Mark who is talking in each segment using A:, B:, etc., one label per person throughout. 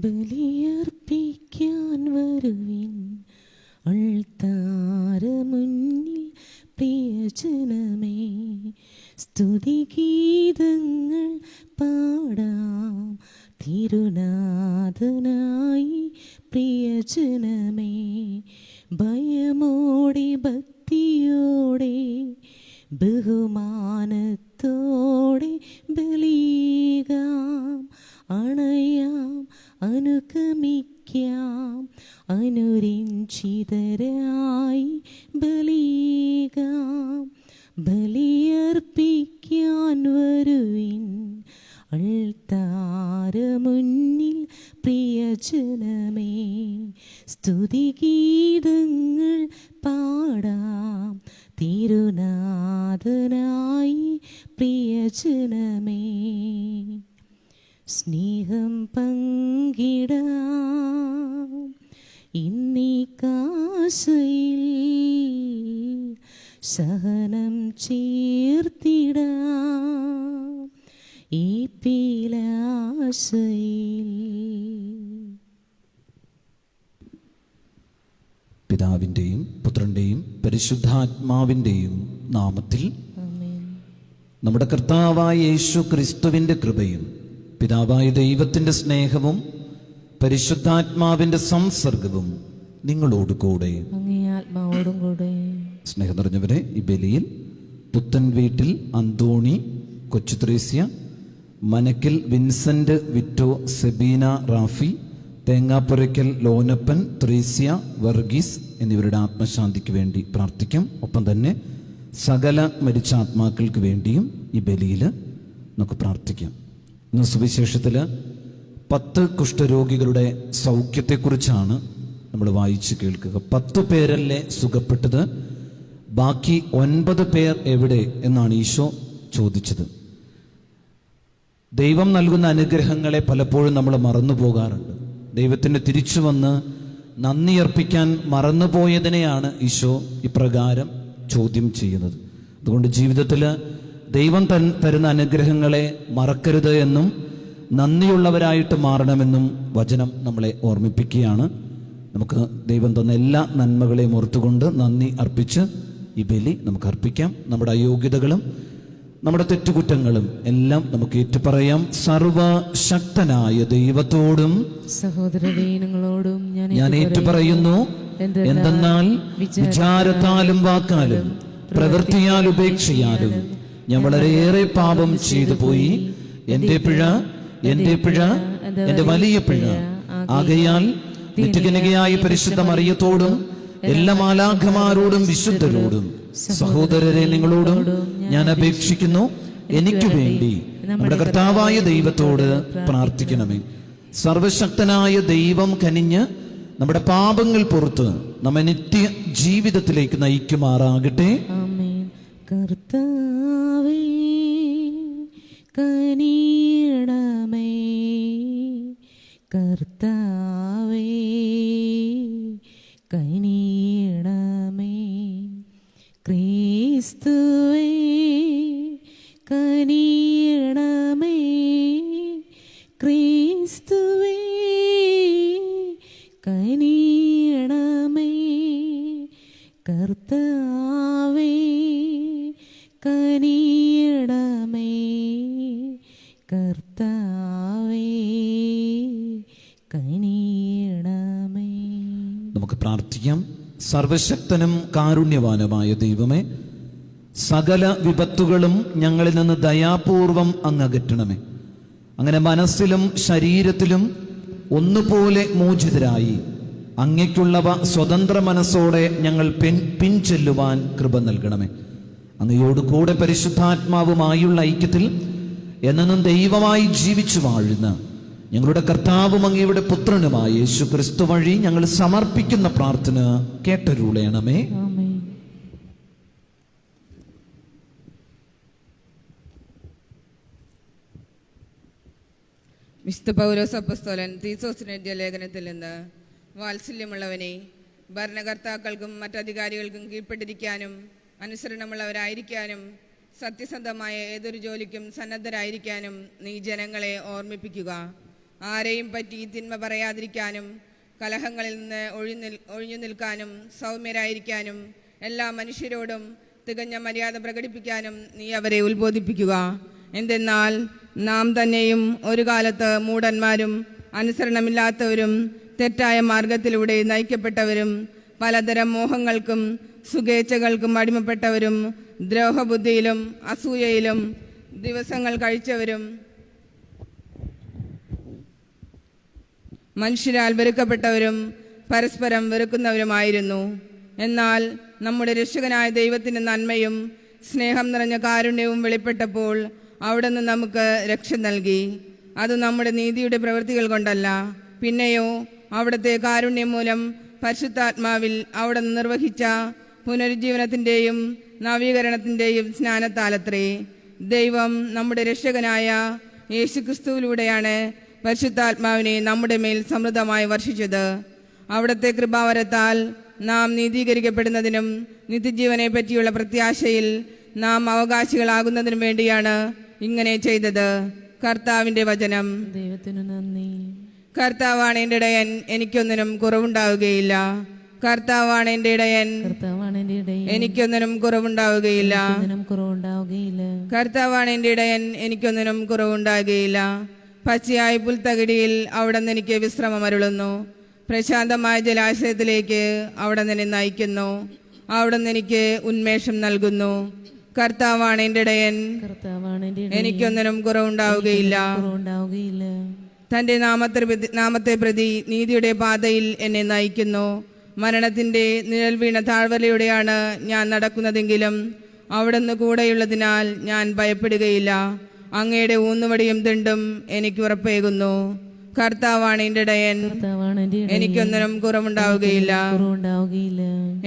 A: ബലിയർപ്പിക്കാൻ വരുവിൻ അൾത്താരമുന്നിൽ പ്രിയജനമേ, സ്തുതിഗീതങ്ങൾ പാടാം തിരുനാഥനായി പ്രിയജനമേ. ഭയമോടെ ഭക്തിയോടെ ബഹുമാനത്തോടെ ബലികാം, അണയാം അനുഗമിക്കാം അനുരഞ്ജിതരായി ബലികാം. ബലിയർപ്പിക്കാൻ വരുവിൻ അൾത്താരമുന്നിൽ പ്രിയജനമേ, സ്തുതിഗീതങ്ങൾ പാടാം തിരുനാഥനായി പ്രിയജനമേ. സ്നേഹം പങ്കിടാം ഇന്നീ കാസയിൽ, സഹനം ചേർത്തിടാം ഈ പീലാസയിൽ.
B: പിതാവിൻ്റെയും പുത്രൻ്റെയും പരിശുദ്ധാത്മാവിൻ്റെയും നാമത്തിൽ നമ്മുടെ കർത്താവായ യേശു ക്രിസ്തുവിൻ്റെ കൃപയും പിതാവായ ദൈവത്തിൻ്റെ സ്നേഹവും പരിശുദ്ധാത്മാവിൻ്റെ സംസർഗവും നിങ്ങളോട് കൂടെ. സ്നേഹം നിറഞ്ഞവരെ, ഈ ബലിയിൽ പുത്തൻ വീട്ടിൽ അന്തോണി, കൊച്ചുത്രേസ്യ, മനക്കിൽ വിൻസെന്റ്, വിറ്റോ, സെബീന, റാഫി, തേങ്ങാപ്പുരയ്ക്കൽ ലോനപ്പൻ, ത്രേസ്യ, വർഗീസ് എന്നിവരുടെ ആത്മശാന്തിക്ക് വേണ്ടി പ്രാർത്ഥിക്കാം. ഒപ്പം തന്നെ സകല മരിച്ച ആത്മാക്കൾക്ക് വേണ്ടിയും ഈ ബലിയിൽ നമുക്ക് പ്രാർത്ഥിക്കാം. ഇന്ന് സുവിശേഷത്തിൽ 10 കുഷ്ഠരോഗികളുടെ സൗഖ്യത്തെക്കുറിച്ചാണ് നമ്മൾ വായിച്ച് കേൾക്കുക. 10 പേരല്ലേ സുഖപ്പെട്ടത്, ബാക്കി 9 പേർ എവിടെ എന്നാണ് ഈശോ ചോദിച്ചത്. ദൈവം നൽകുന്ന അനുഗ്രഹങ്ങളെ പലപ്പോഴും നമ്മൾ മറന്നു പോകാറുണ്ട്. ദൈവത്തിന് തിരിച്ചു വന്ന് നന്ദി അർപ്പിക്കാൻ മറന്നുപോയതിനെയാണ് ഈശോ ഇപ്രകാരം ചോദ്യം ചെയ്യുന്നത്. അതുകൊണ്ട് ജീവിതത്തിൽ ദൈവം തരുന്ന അനുഗ്രഹങ്ങളെ മറക്കരുത് എന്നും നന്ദിയുള്ളവരായിട്ട് മാറണമെന്നും വചനം നമ്മളെ ഓർമ്മിപ്പിക്കുകയാണ്. നമുക്ക് ദൈവം തന്ന എല്ലാ നന്മകളെയും ഓർത്തുകൊണ്ട് നന്ദി അർപ്പിച്ച് ഈ ബലി നമുക്ക് അർപ്പിക്കാം. നമ്മുടെ അയോഗ്യതകളും നമ്മുടെ തെറ്റുകുറ്റങ്ങളും എല്ലാം നമുക്ക് ഏറ്റുപറയാം. സർവശക്തനായ ദൈവത്തോടും
A: സഹോദരരേ നിങ്ങളോടും
B: ഞാൻ ഏറ്റുപറയുന്നു, എന്തെന്നാൽ വിചാരത്താലും വാക്കാലും പ്രവൃത്തിയാൽ ഉപേക്ഷയാലും ഞാൻ വളരെയേറെ പാപം ചെയ്തു പോയി. എന്റെ പിഴ എന്റെ വലിയ പിഴ. ആകയാൽ നിത്യകന്യകയായ പരിശുദ്ധ മറിയത്തോടും എല്ലാ മാലാഖമാരോടും വിശുദ്ധരോടും സഹോദരരെ നിങ്ങളോടും ഞാൻ അപേക്ഷിക്കുന്നു, എനിക്ക് വേണ്ടി നമ്മുടെ കർത്താവായ ദൈവത്തോട് പ്രാർത്ഥിക്കണമേ. സർവശക്തനായ ദൈവം കനിഞ്ഞ് നമ്മുടെ പാപങ്ങൾ പുറത്ത് നമ്മെ നിത്യ ജീവിതത്തിലേക്ക് നയിക്കുമാറാകട്ടെ.
A: കർത്താവേ കനിയണമേ, കർത്താവേ കനിയണമേ, ക്രിസ്തുവേ കനിയണമേ, ക്രിസ്തുവേ കനിയണമേ, കർത്താവേ കനിയണമേ, കർത്താവേ കനിയണമേ.
B: നമുക്ക് പ്രാർത്ഥിക്കാം. സർവശക്തനും കാരുണ്യവാനുമായ ദൈവമേ, സകല വിപത്തുകളും ഞങ്ങളിൽ നിന്ന് ദയാപൂർവം അങ്ങ് അകറ്റണമേ. അങ്ങനെ മനസ്സിലും ശരീരത്തിലും ഒന്നുപോലെ മോചിതരായി അങ്ങയ്ക്കുള്ളവ സ്വതന്ത്ര മനസ്സോടെ ഞങ്ങൾ പിൻചെല്ലുവാൻ കൃപ നൽകണമേ. അങ്ങയോട് കൂടെ പരിശുദ്ധാത്മാവുമായുള്ള ഐക്യത്തിൽ എന്നും ദൈവമായി ജീവിച്ചു വാഴുന്ന ഞങ്ങളുടെ കർത്താവും അങ്ങയുടെ പുത്രനുമായ യേശു ക്രിസ്തു വഴി ഞങ്ങൾ സമർപ്പിക്കുന്ന പ്രാർത്ഥന കേട്ടരുളേണമേ.
C: വിശുദ്ധ പൗലോസ് അപ്പോസ്തലൻ തീത്തോസിന് എഴുതിയ ലേഖനത്തിൽ നിന്ന്, വാത്സല്യമുള്ളവനെ, ഭരണകർത്താക്കൾക്കും മറ്റധികാരികൾക്കും കീഴ്പ്പെട്ടിരിക്കാനും അനുസരണമുള്ളവരായിരിക്കാനും സത്യസന്ധമായ ഏതൊരു ജോലിക്കും സന്നദ്ധരായിരിക്കാനും നീ ജനങ്ങളെ ഓർമ്മിപ്പിക്കുക. ആരെയും പറ്റി തിന്മ പറയാതിരിക്കാനും കലഹങ്ങളിൽ നിന്ന് ഒഴിഞ്ഞു നിൽക്കാനും സൗമ്യരായിരിക്കാനും എല്ലാ മനുഷ്യരോടും തികഞ്ഞ മര്യാദ പ്രകടിപ്പിക്കാനും നീ അവരെ ഉത്ബോധിപ്പിക്കുക. എന്തെന്നാൽ നാം തന്നെയും ഒരു കാലത്ത് മൂഢന്മാരും അനുസരണമില്ലാത്തവരും തെറ്റായ മാർഗത്തിലൂടെ നയിക്കപ്പെട്ടവരും പലതരം മോഹങ്ങൾക്കും സുഖേച്ഛകൾക്കും അടിമപ്പെട്ടവരും ദ്രോഹബുദ്ധിയിലും അസൂയയിലും ദിവസങ്ങൾ കഴിച്ചവരും മനുഷ്യരാൽ വെറുക്കപ്പെട്ടവരും പരസ്പരം വെറുക്കുന്നവരുമായിരുന്നു. എന്നാൽ നമ്മുടെ രക്ഷകനായ ദൈവത്തിൻ്റെ നന്മയും സ്നേഹം നിറഞ്ഞ കാരുണ്യവും വെളിപ്പെട്ടപ്പോൾ അവിടുന്ന് നമുക്ക് രക്ഷ നൽകി. അത് നമ്മുടെ നീതിയുടെ പ്രവൃത്തികൾ കൊണ്ടല്ല, പിന്നെയോ അവിടുത്തെ കാരുണ്യം മൂലം പരിശുദ്ധാത്മാവിൽ അവിടുന്ന് നിർവഹിച്ച പുനരുജ്ജീവനത്തിൻ്റെയും നവീകരണത്തിൻ്റെയും സ്നാനത്താലത്രേ. ദൈവം നമ്മുടെ രക്ഷകനായ യേശുക്രിസ്തുവിലൂടെയാണ് പരിശുദ്ധാത്മാവിനെ നമ്മുടെ മേൽ സമൃദ്ധമായി വർഷിച്ചത്. അവിടുത്തെ കൃപാവരത്താൽ നാം നീതീകരിക്കപ്പെടുന്നതിനും നിത്യജീവനെ പറ്റിയുള്ള പ്രത്യാശയിൽ നാം അവകാശികളാകുന്നതിനും വേണ്ടിയാണ് ഇങ്ങനെ ചെയ്തത്. കർത്താവിൻ്റെ വചനം.
A: ദൈവത്തിനു നന്ദി.
C: കർത്താവാണ് എൻ്റെ ഇടയൻ, എനിക്കൊന്നിനും കുറവുണ്ടാവുകയില്ല. കർത്താവാണ് എൻ്റെ ഇടയൻ, എനിക്കൊന്നിനും കുറവുണ്ടാവുകയില്ല. കർത്താവാണ് എൻ്റെ ഇടയൻ, എനിക്കൊന്നിനും കുറവുണ്ടാകുകയില്ല. പച്ചയായ പുൽത്തകിടിയിൽ അവിടെ നിന്ന് എനിക്ക് വിശ്രമം അരുളുന്നു. പ്രശാന്തമായ ജലാശയത്തിലേക്ക് അവിടെ നിന്ന് നയിക്കുന്നു. അവിടെ നിന്ന് എനിക്ക് ഉന്മേഷം നൽകുന്നു. കർത്താവാണ് എൻ്റെ ഇടയൻ, എനിക്കൊന്നിനും കുറവുണ്ടാവുകയില്ല. തൻ്റെ നാമത്തെ പ്രതി നീതിയുടെ പാതയിൽ എന്നെ നയിക്കുന്നു. മരണത്തിൻ്റെ നിഴൽ വീണ താഴ്വരയിലൂടെയാണ് ഞാൻ നടക്കുന്നതെങ്കിലും അവിടുന്ന് കൂടെയുള്ളതിനാൽ ഞാൻ ഭയപ്പെടുകയില്ല. അങ്ങയുടെ ഊന്നുവടിയും ദണ്ടും എനിക്ക് ഉറപ്പേകുന്നു. കർത്താവാണ് എൻ്റെ ഇടയൻ, എനിക്കൊന്നിനും കുറവുണ്ടാവുകയില്ല.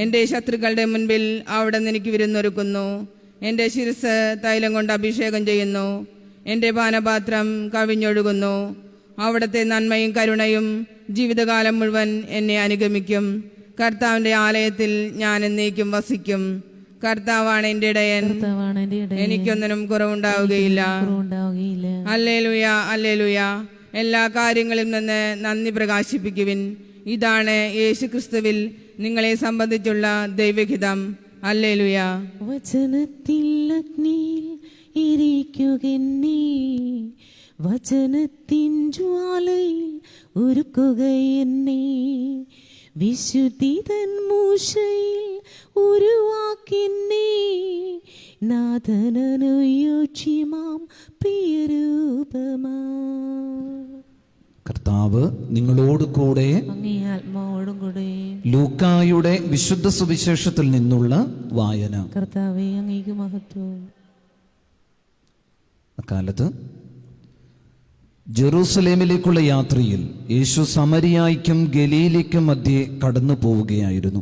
C: എൻ്റെ ശത്രുക്കളുടെ മുൻപിൽ അവിടുന്ന് എനിക്ക് വിരുന്നൊരുക്കുന്നു. എൻ്റെ ശിരസ് തൈലം കൊണ്ട് അഭിഷേകം ചെയ്യുന്നു. എൻ്റെ പാനപാത്രം കവിഞ്ഞൊഴുകുന്നു. അവിടുത്തെ നന്മയും കരുണയും ജീവിതകാലം മുഴുവൻ എന്നെ അനുഗമിക്കും. കർത്താവിൻ്റെ ആലയത്തിൽ ഞാൻ എന്നേക്കും വസിക്കും. കർത്താവാണ് എൻ്റെ ഇടയൻ, എനിക്കൊന്നിനും കുറവുണ്ടാവുകയില്ല. Hallelujah, hallelujah. എല്ലാ കാര്യങ്ങളിൽ നിന്ന് നന്ദി പ്രകാശിപ്പിക്കുവിൻ. ഇതാണ് യേശുക്രിസ്തുവിൽ നിങ്ങളെ സംബന്ധിച്ചുള്ള ദൈവഹിതം. ഹല്ലേലൂയ.
A: വചനത്തിൽ അഗ്നിയിൽ ഇരിക്കുകെന്നേ, വചനത്തിൻ ജ്വാലയിൽ ഒരുക്കുകയെന്നേ, വിശുദ്ധി തൻ മൂശയിൽ ഉരുവാക്കിന്നേ, നാഥനനുയോജ്യമാം പ്രിയരൂപമാ.
B: കർത്താവ് നിങ്ങളോട് കൂടെ,
A: അങ്ങേ ആത്മാവോടും കൂടെ.
B: ലൂക്കായുടെ വിശുദ്ധ സുവിശേഷത്തിൽ നിന്നുള്ള വായന.
A: കർത്താവേ, അങ്ങേക്ക് മഹത്വം.
B: അക്കാലത്ത് ജെറൂസലേമിലേക്കുള്ള യാത്രയിൽ യേശു സമരിയായ്ക്കും ഗലീലയ്ക്കും മധ്യേ കടന്നു പോവുകയായിരുന്നു.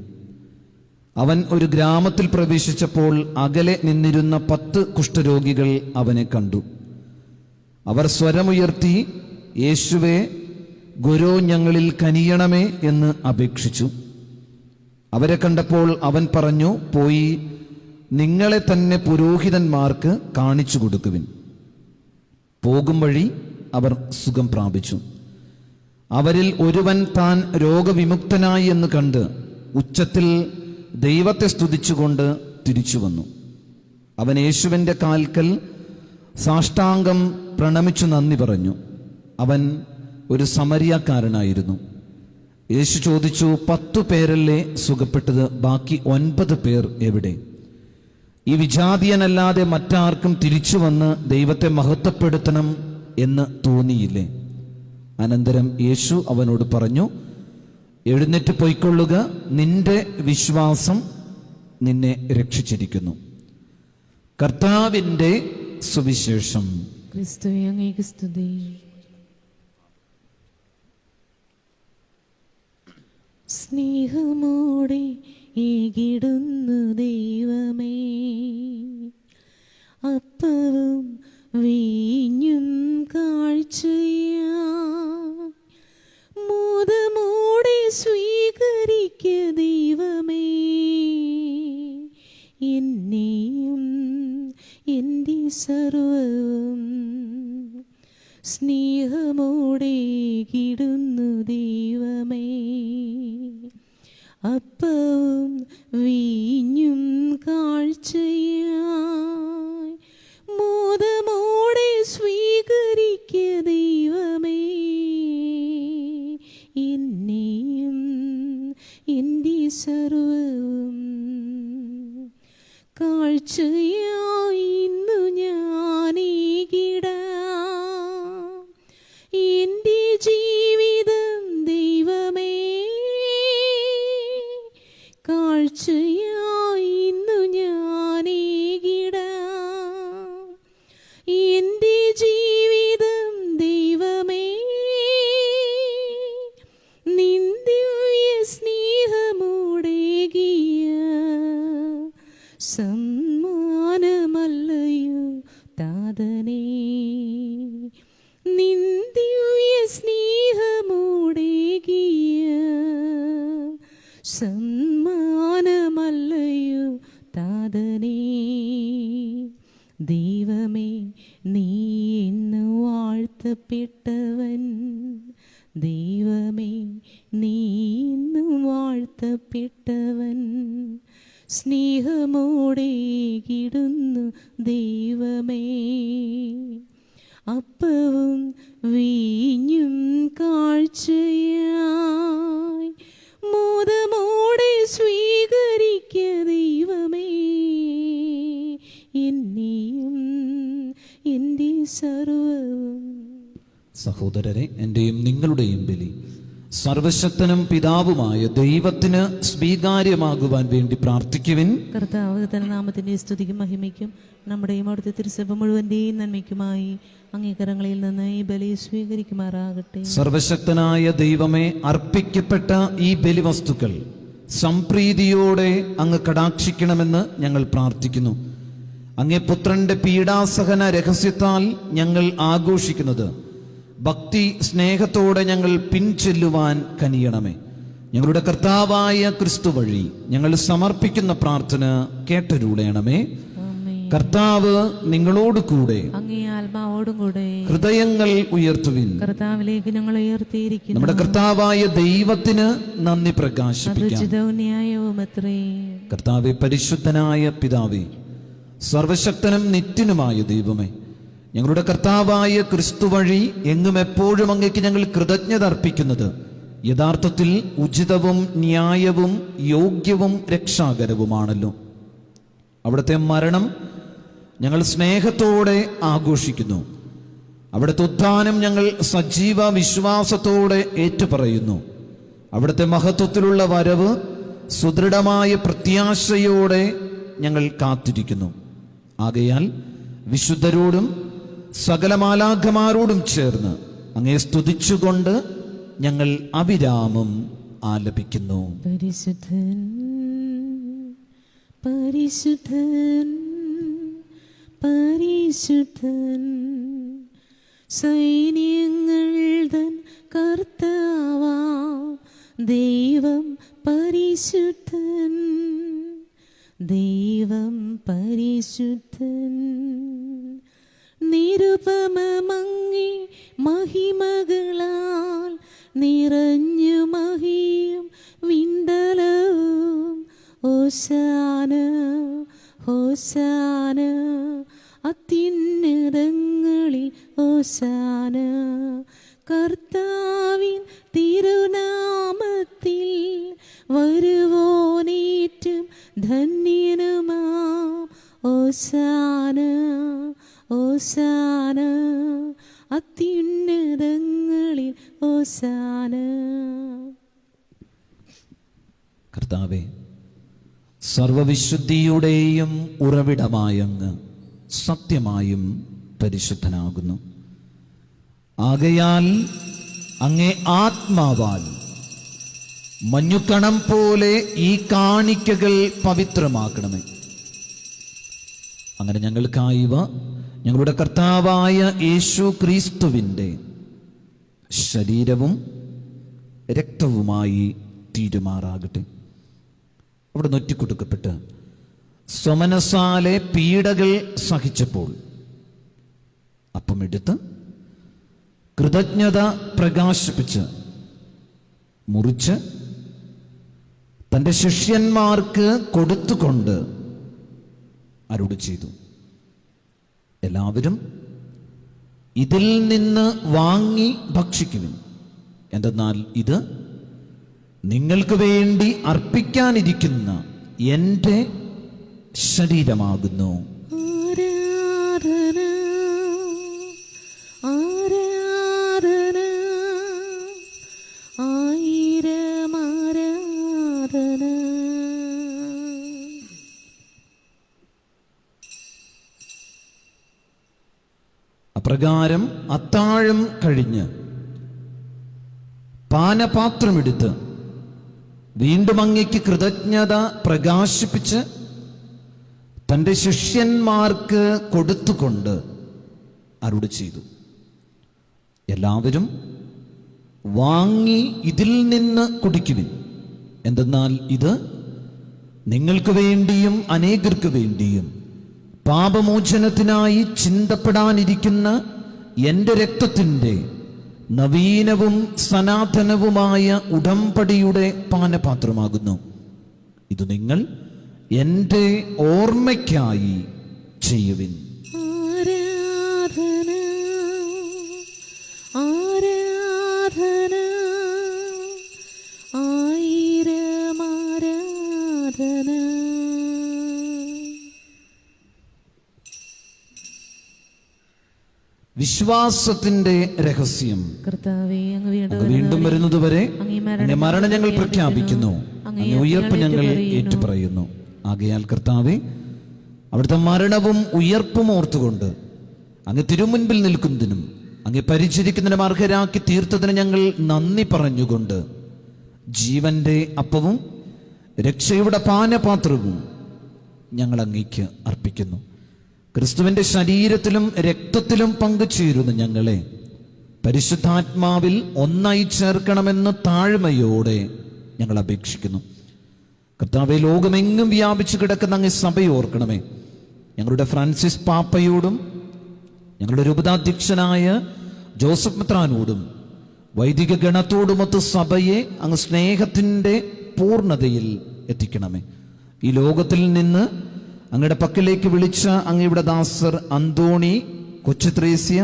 B: അവൻ ഒരു ഗ്രാമത്തിൽ പ്രവേശിച്ചപ്പോൾ അകലെ നിന്നിരുന്ന 10 കുഷ്ഠരോഗികൾ അവനെ കണ്ടു. അവർ സ്വരമുയർത്തി, യേശുവേ, ഗുരോ, ഞങ്ങളിൽ കനിയണമേ എന്ന് അപേക്ഷിച്ചു. അവരെ കണ്ടപ്പോൾ അവൻ പറഞ്ഞു, പോയി നിങ്ങളെ തന്നെ പുരോഹിതന്മാർക്ക് കാണിച്ചു കൊടുക്കുവിൻ. പോകും വഴി അവർ സുഖം പ്രാപിച്ചു. അവരിൽ ഒരുവൻ താൻ രോഗവിമുക്തനായി എന്ന് കണ്ട് ഉച്ചത്തിൽ ദൈവത്തെ സ്തുതിച്ചുകൊണ്ട് തിരിച്ചു വന്നു. അവൻ യേശുവിൻ്റെ കാൽക്കൽ സാഷ്ടാംഗം പ്രണമിച്ചു നന്ദി പറഞ്ഞു. അവൻ ഒരു സമരിയാക്കാരനായിരുന്നു. യേശു ചോദിച്ചു, 10 പേരല്ലേ സുഖപ്പെട്ടത്? ബാക്കി 9 പേർ എവിടെ? ഈ വിജാതീയനല്ലാതെ മറ്റാർക്കും തിരിച്ചു വന്ന് ദൈവത്തെ മഹത്വപ്പെടുത്തണം എന്ന് തോന്നിയില്ലേ? അനന്തരം യേശു അവനോട് പറഞ്ഞു, എഴുന്നേറ്റ് പൊയ്ക്കൊള്ളുക, നിന്റെ വിശ്വാസം നിന്നെ രക്ഷിച്ചിരിക്കുന്നു. കർത്താവിൻ്റെ സുവിശേഷം.
A: ക്രിസ്തുവേ, അങ്ങേക്ക് സ്തുതി. സ്നേഹമോടെ ഏകിടുന്നു ദൈവമേ, അപ്പവും വീഞ്ഞും കാഴ്ചയാ, മോദമോടെ സ്വീകരിക്ക ദൈവമേ, എന്നെയും എൻ്റെ സർവവും. സ്നേഹമോടെ കിടുന്നു ദൈവമേ. അപ്പവും വീഞ്ഞും കാഴ്ചയായി മോദമോടെ സ്വീകരിക്ക ദൈവമേ. എന്നെയും എൻ്റെ സർവവും കാഴ്ചയായി ഇന്നു ഞാനീകിടാം. എൻ്റെ ജീവിതം ദൈവമേ കാഴ്ചയായി ഇന്നു ഞാനീകിടാം. എൻ്റെ ജീവിതം ദൈവമേ നിൻ ദിവ്യ സ്നേഹമോടേകിയ സമ്മാനമല്ലയോ താതനേ. നിൻ ദിവ്യ സ്നേഹമോടേകിയ സമ്മാനമല്ലയോ താതനേ. ദൈവമേ നീ എന്ന് വാഴ്ത്തപ്പെട്ടവൻ. ദൈവമേ നീ എന്ന് വാഴ്ത്തപ്പെട്ടവൻ. സ്നേഹമോടെ കിടുന്നു ദൈവമേ. അപ്പവും വീഞ്ഞും കാഴ്ചയായി മോദമോടെ സ്വീകരിക്ക ദൈവമേ. എന്നെയും എൻ്റെ സർവവും.
B: സഹോദരരെ, എൻ്റെയും നിങ്ങളുടെയും ബലി സർവശക്തനും പിതാവുമായ ദൈവത്തിന് സ്വീകാര്യമാകുവാൻ വേണ്ടി പ്രാർത്ഥിക്കുവിൻ.
A: കർത്താവ് തന്റെ നാമത്തിന്റെ സ്തുതിക്കും മഹിമയ്ക്കും നമ്മുടെയും അവിടുത്തെ തിരുസഭ മുഴുവന്റെയും നന്മയ്ക്കുമായി അംഗീകാരങ്ങളിൽ നിന്ന് ഈ ബലി സ്വീകരിക്കുമാറാകട്ടെ.
B: സർവശക്തനായ ദൈവമേ, അർപ്പിക്കപ്പെട്ട ഈ ബലിവസ്തുക്കൾ സംപ്രീതിയോടെ അങ്ങ് കടാക്ഷിക്കണമെന്ന് ഞങ്ങൾ പ്രാർത്ഥിക്കുന്നു. അങ്ങേ പുത്രന്റെ പീഡാസഹന രഹസ്യത്താൽ ഞങ്ങൾ ആഘോഷിക്കുന്നത് ഭക്തി സ്നേഹത്തോടെ ഞങ്ങൾ പിൻചെല്ലുവാൻ കനിയണമേ. ഞങ്ങളുടെ കർത്താവായ ക്രിസ്തു വഴി ഞങ്ങൾ സമർപ്പിക്കുന്ന പ്രാർത്ഥന കേട്ടരുളയണമേ. കർത്താവ് നിങ്ങളോട് കൂടെ,
A: അങ്ങേ ആത്മാവോടും കൂടെ.
B: ഹൃദയങ്ങൾ ഉയർത്തുവിൻ.
A: കർത്താവിലേക്ക് ഞങ്ങൾ ഉയർത്തിയിരിക്കുന്നു.
B: നമ്മുടെ കർത്താവായ ദൈവത്തിന് നന്ദി പ്രകാശിപ്പിക്കാം. കർത്താവെ, പരിശുദ്ധനായ പിതാവേ, സർവശക്തനും നിത്യനുമായ ദൈവമേ, ഞങ്ങളുടെ കർത്താവായ ക്രിസ്തു വഴി എങ്ങും എപ്പോഴും അങ്ങേക്ക് ഞങ്ങൾ കൃതജ്ഞത അർപ്പിക്കുന്നത് യഥാർത്ഥത്തിൽ ഉചിതവും ന്യായവും യോഗ്യവും രക്ഷാകരവുമാണല്ലോ. അവിടുത്തെ മരണം ഞങ്ങൾ സ്നേഹത്തോടെ ആഘോഷിക്കുന്നു. അവിടുത്തെ ഉത്ഥാനം ഞങ്ങൾ സജീവ വിശ്വാസത്തോടെ ഏറ്റുപറയുന്നു. അവിടുത്തെ മഹത്വത്തിലുള്ള വരവ് സുദൃഢമായ പ്രത്യാശയോടെ ഞങ്ങൾ കാത്തിരിക്കുന്നു. ആകയാൽ വിശുദ്ധരോടും സകല മാലാഖമാരോടും ചേർന്ന് അങ്ങേ സ്തുതിച്ചുകൊണ്ട് ഞങ്ങൾ അവിരാമം ആലപിക്കുന്നു.
A: പരിശുദ്ധൻ പരിശുദ്ധൻ പരിശുദ്ധൻ സൈന്യങ്ങൾ തൻ കർത്താവാം ദൈവം പരിശുദ്ധൻ. ദൈവം പരിശുദ്ധൻ. നിരുപമങ്ങി മഹിമകളാൽ നിറഞ്ഞു മഹിയും വിണ്ടലവും. ഹോശാന ഹോശാന അത്യുന്നതങ്ങളിൽ ഹോശാന. കർത്താവിൻ തിരുനാമത്തിൽ വരുവോനേറ്റം ധന്യനുമാം. ഹോശാന ഹോശാന അത്യുന്നതങ്ങളിൽ ഹോശാന.
B: കർത്താവേ, സർവവിശുദ്ധിയുടെയും ഉറവിടമായങ്ങ് സത്യമായും പരിശുദ്ധനാകുന്നു. ആകയാൽ അങ്ങേ ആത്മാവാൽ മഞ്ഞുകണം പോലെ ഈ കാണിക്കകൾ പവിത്രമാക്കണമേ. അങ്ങനെ ഞങ്ങൾക്കായിവ ഞങ്ങളുടെ കർത്താവായ യേശു ക്രിസ്തുവിൻ്റെ ശരീരവും രക്തവുമായി തീരുമാറാകട്ടെ. അവിടെ നൊറ്റിക്കൊടുക്കപ്പെട്ട് സ്വമനസാലെ പീഡകൾ സഹിച്ചപ്പോൾ അപ്പമെടുത്ത് കൃതജ്ഞത പ്രകാശിപ്പിച്ച് മുറിച്ച് തൻ്റെ ശിഷ്യന്മാർക്ക് കൊടുത്തുകൊണ്ട് അരുളി ചെയ്തു, എല്ലാവരും ഇതിൽ നിന്ന് വാങ്ങി ഭക്ഷിക്കുവിൻ. എന്തെന്നാൽ ഇത് നിങ്ങൾക്ക് വേണ്ടി അർപ്പിക്കാനിരിക്കുന്ന എൻ്റെ ശരീരമാകുന്നു.
A: ആരാധന ആരാധന ആയിരം ആരാധന.
B: അപ്രകാരം അത്താഴം കഴിഞ്ഞ് പാനപാത്രമെടുത്ത് വീണ്ടും അങ്ങയ്ക്ക് കൃതജ്ഞത പ്രകാശിപ്പിച്ച് തൻ്റെ ശിഷ്യന്മാർക്ക് കൊടുത്തുകൊണ്ട് അരുളി ചെയ്തു, എല്ലാവരും വാങ്ങി ഇതിൽ നിന്ന് കുടിക്കുവിൻ. എന്തെന്നാൽ ഇത് നിങ്ങൾക്ക് വേണ്ടിയും അനേകർക്ക് വേണ്ടിയും പാപമോചനത്തിനായി ചിന്തപ്പെടാനിരിക്കുന്ന എൻ്റെ രക്തത്തിൻ്റെ നവീനവും സനാതനവുമായ ഉടമ്പടിയുടെ പാനപാത്രമാകുന്നു. ഇത് നിങ്ങൾ എൻ്റെ ഓർമ്മയ്ക്കായി ചെയ്യുവിൻ.
A: ആരാധന ആരാധന ആയിരം ആരാധന.
B: വിശ്വാസത്തിന്റെ രഹസ്യം.
A: കർത്താവേ, അങ്ങ്
B: വീണ്ടും വരുന്നതുവരെ അങ്ങേ മരണം ഞങ്ങൾ പ്രഖ്യാപിക്കുന്നു, അങ്ങേ ഉയർപ്പ് ഞങ്ങൾ ഏറ്റുപറയുന്നു. ആകയാൽ കർത്താവേ, അവിടുത്തെ മരണവും ഉയർപ്പും ഓർത്തുകൊണ്ട് അങ്ങ് തിരുമുൻപിൽ നിൽക്കുന്നതിനും അങ്ങ് പരിചരിക്കുന്നതിനും അർഹരാക്കി തീർത്തതിന് ഞങ്ങൾ നന്ദി പറഞ്ഞുകൊണ്ട് ജീവന്റെ അപ്പവും രക്ഷയുടെ പാനപാത്രവും ഞങ്ങൾ അങ്ങേക്ക് അർപ്പിക്കുന്നു. ക്രിസ്തുവിന്റെ ശരീരത്തിലും രക്തത്തിലും പങ്കുചേരുന്ന ഞങ്ങളെ പരിശുദ്ധാത്മാവിൽ ഒന്നായി ചേർക്കണമെന്ന് താഴ്മയോടെ ഞങ്ങൾ അപേക്ഷിക്കുന്നു. കർത്താവെ, ലോകമെങ്ങും വ്യാപിച്ചു കിടക്കുന്ന അങ്ങ് സഭയെ ഓർക്കണമേ. ഞങ്ങളുടെ ഫ്രാൻസിസ് പാപ്പയോടും ഞങ്ങളുടെ രൂപതാധ്യക്ഷനായ ജോസഫ് മെത്രാനോടും വൈദിക ഗണത്തോടുമൊത്ത് സഭയെ അങ്ങ് സ്നേഹത്തിൻ്റെ പൂർണ്ണതയിൽ എത്തിക്കണമേ. ഈ ലോകത്തിൽ നിന്ന് അങ്ങയുടെ പക്കലേക്ക് വിളിച്ച അങ്ങയുടെ ദാസർ അന്തോണി, കൊച്ചു ത്രേസ്യ,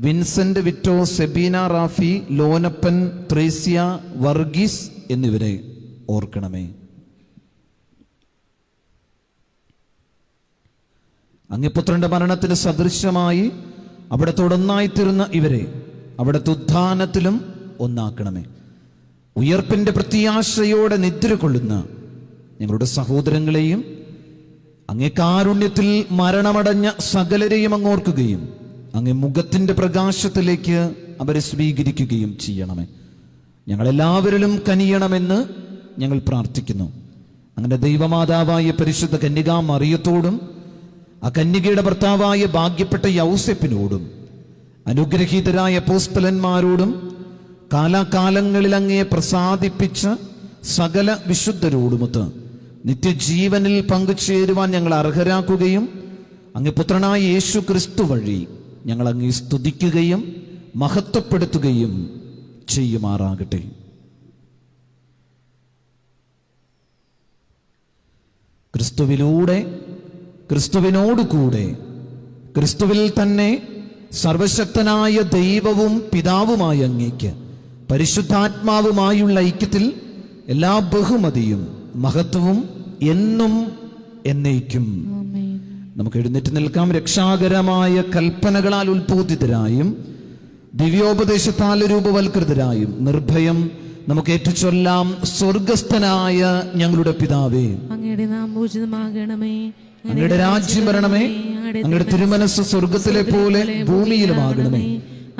B: വിൻസെന്റ്, വിറ്റോ, സെബീന, റാഫി, ലോനപ്പൻ, ത്രേസ്യ, വർഗീസ് എന്നിവരെ ഓർക്കണമേ. അങ്ങേ പുത്രന്റെ മരണത്തിന് സദൃശമായി അവിടത്തോടൊന്നായിത്തീർന്ന ഇവരെ അവിടുത്തെ ഉത്ഥാനത്തിലും ഒന്നാക്കണമേ. ഉയർപ്പിന്റെ പ്രത്യാശയോടെ നിദ്ര കൊള്ളുന്ന ഞങ്ങളുടെ സഹോദരങ്ങളെയും അങ്ങേ കാരുണ്യത്തിൽ മരണമടഞ്ഞ സകലരെയും അങ്ങോർക്കുകയും അങ്ങേ മുഖത്തിന്റെ പ്രകാശത്തിലേക്ക് അവരെ സ്വീകരിക്കുകയും ചെയ്യണമേ. ഞങ്ങളെല്ലാവരിലും കനിയണമെന്ന് ഞങ്ങൾ പ്രാർത്ഥിക്കുന്നു. അങ്ങനെ ദൈവമാതാവായ പരിശുദ്ധ കന്യകാ മറിയത്തോടും ആ കന്യകയുടെ ഭർത്താവായ ഭാഗ്യപ്പെട്ട യൗസേപ്പിനോടും അനുഗ്രഹീതരായ അപ്പോസ്തലന്മാരോടും കാലാകാലങ്ങളിൽ അങ്ങയെ പ്രസാദിപ്പിച്ച സകല വിശുദ്ധരോടുമൊത്ത് നിത്യജീവനിൽ പങ്കുചേരുവാൻ ഞങ്ങൾ അർഹരാക്കുകയും അങ്ങേ പുത്രനായ യേശു ക്രിസ്തു വഴി ഞങ്ങൾ അങ്ങേ സ്തുതിക്കുകയും മഹത്വപ്പെടുത്തുകയും ചെയ്യുമാറാകട്ടെ. ക്രിസ്തുവിലൂടെ, ക്രിസ്തുവിനോടുകൂടെ, ക്രിസ്തുവിൽ തന്നെ സർവശക്തനായ ദൈവവും പിതാവുമായ അങ്ങേക്ക് പരിശുദ്ധാത്മാവുമായുള്ള ഐക്യത്തിൽ എല്ലാ ബഹുമതിയും മഹത്വവും എന്നും എന്നേക്കും. നമുക്ക് എഴുന്നേറ്റ് നിൽക്കാം. രക്ഷാകരമായ കൽപ്പനകളാൽ ഉത്ബോധിതരായും ദിവ്യോപദേശത്താൽ രൂപവൽകൃതരായും നിർഭയം നമുക്ക് ഏറ്റുചൊല്ലാം. സ്വർഗസ്ഥനായ ഞങ്ങളുടെ പിതാവേ,
A: അങ്ങയുടെ നാമം പൂജിതമാകണമേ,
B: അങ്ങയുടെ രാജ്യം വരണമേ, അങ്ങയുടെ തിരുമനസ്സ് സ്വർഗത്തിലെ പോലെ ഭൂമിയിലുമാകണമേ.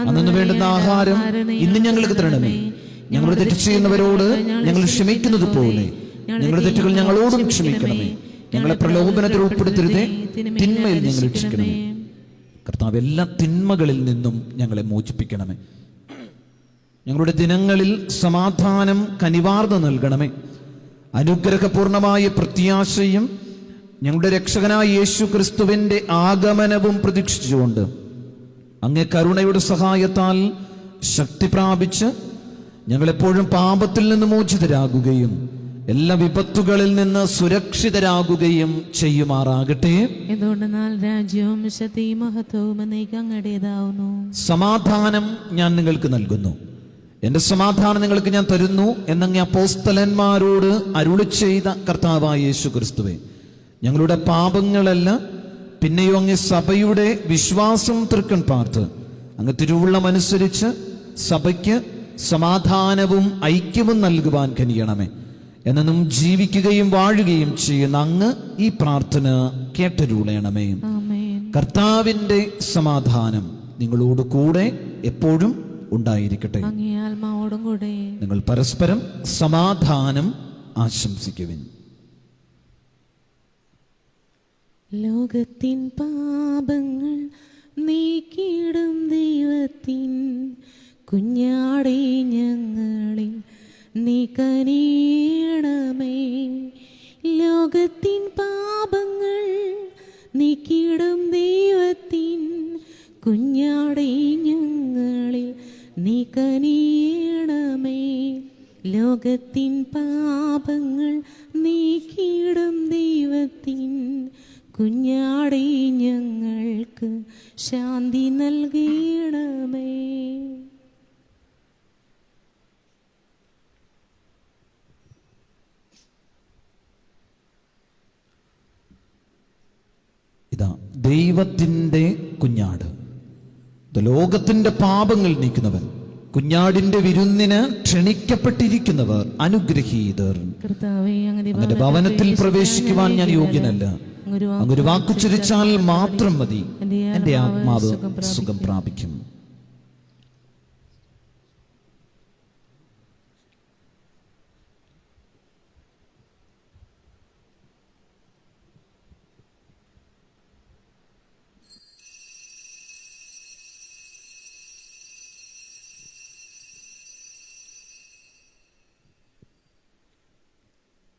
B: അന്നു വേണ്ടുന്ന ആഹാരം ഇന്ന് ഞങ്ങൾക്ക് തരണമേ. ഞങ്ങൾ തെറ്റ് ചെയ്യുന്നവരോട് ഞങ്ങൾ ക്ഷമിക്കുന്നത് പോലെ ഞങ്ങളുടെ തെറ്റുകൾ ഞങ്ങളോടും ക്ഷമിക്കണമേ. ഞങ്ങളെ പ്രലോഭനത്തിൽ ഉൾപ്പെടുത്തരുതേ, തിന്മയിൽ ഞങ്ങൾ രക്ഷിക്കണമേ. കർത്താവ്, എല്ലാ തിന്മകളിൽ നിന്നും ഞങ്ങളെ മോചിപ്പിക്കണമേ. ഞങ്ങളുടെ ദിനങ്ങളിൽ സമാധാനം കനിവാർന്ന് നൽകണമേ. അനുഗ്രഹപൂർണമായ പ്രത്യാശയും ഞങ്ങളുടെ രക്ഷകനായ യേശു ക്രിസ്തുവിന്റെ ആഗമനവും പ്രതീക്ഷിച്ചുകൊണ്ട് അങ്ങേ കരുണയുടെ സഹായത്താൽ ശക്തി പ്രാപിച്ച് ഞങ്ങളെപ്പോഴും പാപത്തിൽ നിന്ന് മോചിതരാകുകയും എല്ലാ വിപത്തുകളിൽ നിന്ന് സുരക്ഷിതരാകുകയും ചെയ്യുമാറാകട്ടെ.
A: എന്തുകൊണ്ടെന്നാൽ രാജ്യവും ശക്തിയും മഹത്വവും എന്നേക്കും അങ്ങയുടേതാവുന്നു.
B: സമാധാനം ഞാൻ നിങ്ങൾക്ക് നൽകുന്നു, എന്റെ സമാധാനം നിങ്ങൾക്ക് ഞാൻ തരുന്നു എന്നങ്ങ് അപ്പോസ്തലന്മാരോട് അരുളി ചെയ്ത കർത്താവായ യേശു ക്രിസ്തുവേ, ഞങ്ങളുടെ പാപങ്ങളല്ല പിന്നെയോ അങ്ങ് സഭയുടെ വിശ്വാസം തൃക്കൺ പാർത്ത് അങ്ങ് തിരുവുള്ളമനുസരിച്ച് സഭയ്ക്ക് സമാധാനവും ഐക്യവും നൽകുവാൻ കനിയണമേ. എന്നും ജീവിക്കുകയും വാഴുകയും ചെയ്യുന്ന അങ്ങ് ഈ പ്രാർത്ഥന കേട്ടരുളയണമേ. കർത്താവിന്റെ സമാധാനം നിങ്ങളോട് കൂടെ എപ്പോഴും ഉണ്ടായിരിക്കട്ടെ.
A: അങ്ങേ ആത്മാവോടും കൂടെ.
B: നിങ്ങൾ പരസ്പരം സമാധാനം ആശംസിക്കുവിൻ.
A: ലോകത്തിൻ പാപങ്ങൾ നീക്കിയിടും ദൈവത്തിൻ കുഞ്ഞാടേ ഞങ്ങളിൽ നീ കനിയണമേ. ലോകത്തിൻ പാപങ്ങൾ നീക്കിയിടും ദൈവത്തിൻ കുഞ്ഞാടേ ഞങ്ങളിൽ നീ കനിയണമേ. ലോകത്തിൻ പാപങ്ങൾ നീക്കിയിടും ദൈവത്തിൻ കുഞ്ഞാടേ ഞങ്ങൾക്ക് ശാന്തി നൽകണമേ.
B: ഇതാ ദൈവത്തിൻ്റെ കുഞ്ഞാട്, ലോകത്തിന്റെ പാപങ്ങൾ നീക്കുന്നവൻ, കുഞ്ഞാടിന്റെ വിരുന്നിന് ക്ഷണിക്കപ്പെട്ടിരിക്കുന്നവർ അനുഗ്രഹീതർ. അങ്ങയുടെ ഭവനത്തിൽ പ്രവേശിക്കുവാൻ ഞാൻ യോഗ്യനല്ല, അങ്ങൊരു വാക്കുച്ചരിച്ചാൽ മാത്രം മതി, എന്റെ ആത്മാവ് സുഖം പ്രാപിക്കും.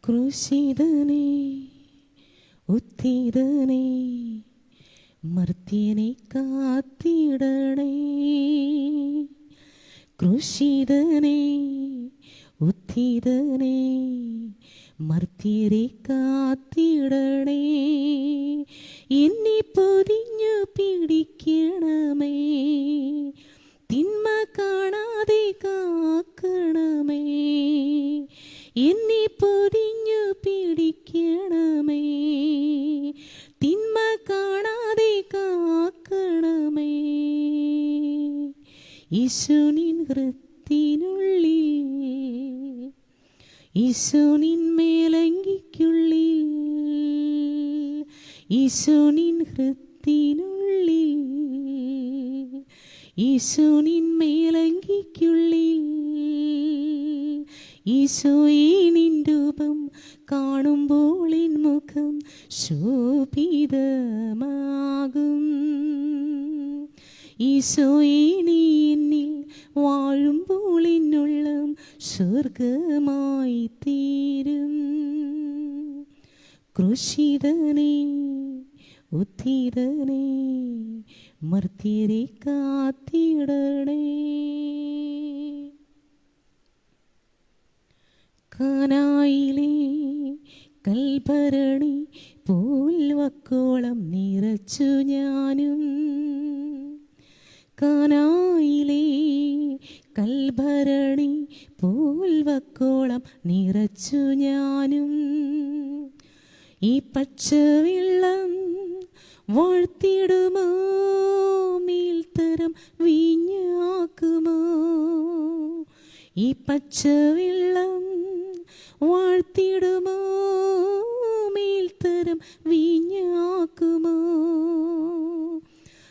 A: ക്രൂശിതനേ ഉത്തിതനേ മർത്യനെ കാത്തിടണേ. ക്രൂശിതനേ ഉത്തിതനേ മർത്യരെ കാത്തിടണേ. എന്നെ പൊതിഞ്ഞു പിടിക്കണമേ, തിന്മ കാണാതെ കാക്കണമേ. എന്നെ പൊതിഞ്ഞു പിടിക്കണമേ, തിന്മ കാണാതെ കാക്കണമേ. ഈശോനിൻ ഹൃത്തിനുള്ളിൽ, ഈശോനിൻ മേലങ്കിക്കുള്ളിൽ, ഈശോനിൻ ഹൃത്തിനുള്ളിൽ, ഈശോനിൻ മേലങ്കിക്കുള്ളിൽ. ഈശോയെ നിൻ രൂപം കാണുമ്പോൾ എൻ മുഖം ശോഭിതമാകും. ഈശോയെ നീ എന്നിൽ വാഴുമ്പോൾ എന്നുള്ളം സ്വർഗമായി തീരും. ക്രൂശിതനേ ഉത്തിതനേ മർത്യരെ കാത്തിടണേ. കാനായിലെ കൽഭരണി പോൽവക്കോളം നിറച്ചു ഞാനും, കാനായിലെ കൽഭരണി പോൽവക്കോളം നിറച്ചു ഞാനും. ഈ പച്ചവെള്ളം വാഴ്ത്തിടുമോ, മേൽത്തരം വീഞ്ഞാക്കുമോ. ഈ പച്ചവെള്ളം വാഴ്ത്തിടുമോ, മേൽത്തരം വീഞ്ഞാക്കുമോ.